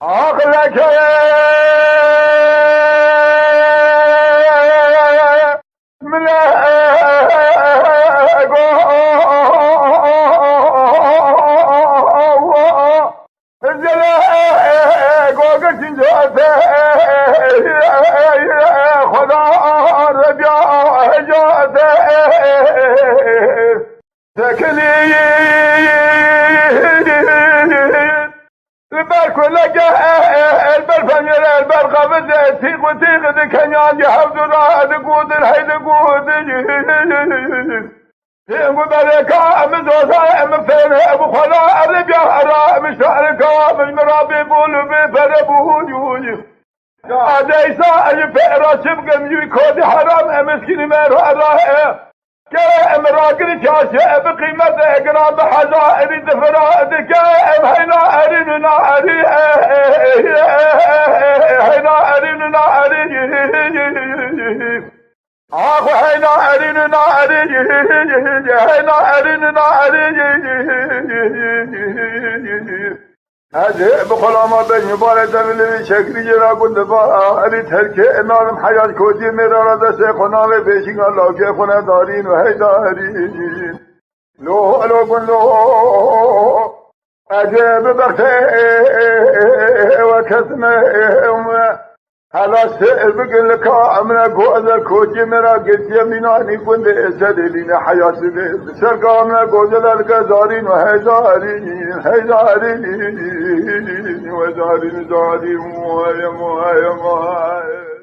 عقلك من خدا رجا جاته تكلي البر كلك البر فنجر البر قبض تيق وتيق دكنيان يحفظ راد قود الحيد قود وبركة مزوزة مفين أبو خلا الربيع أرى مشاركة من مرابي بولو بفربون يوجي عديسا الفئرة سبق ميكود حرام مسكين ميرو أراه كأم راقل شاشة بقيمة إقرام حزائر دفرات كأم هنا أرين ناري هنا أرين ناري آخو هنا أرين ناري هنا أرين ناري هذه بخلامة بين بارد من شكل جرا كنت فاري ترك امام حياة كودي میرا رد سے خنا میں بیشنگ اللہ کے خنا دارین و حیدارین لو لو کن لو عجب بخته و کسمه حالا سئل بگن لکا امنا گو ازر کوچی میرا گتی مینانی کند اسدلین حیات بید سرکا امنا گو جلال که دارین و حیدارین حیدارین و دارین دارین موهای موهای موهای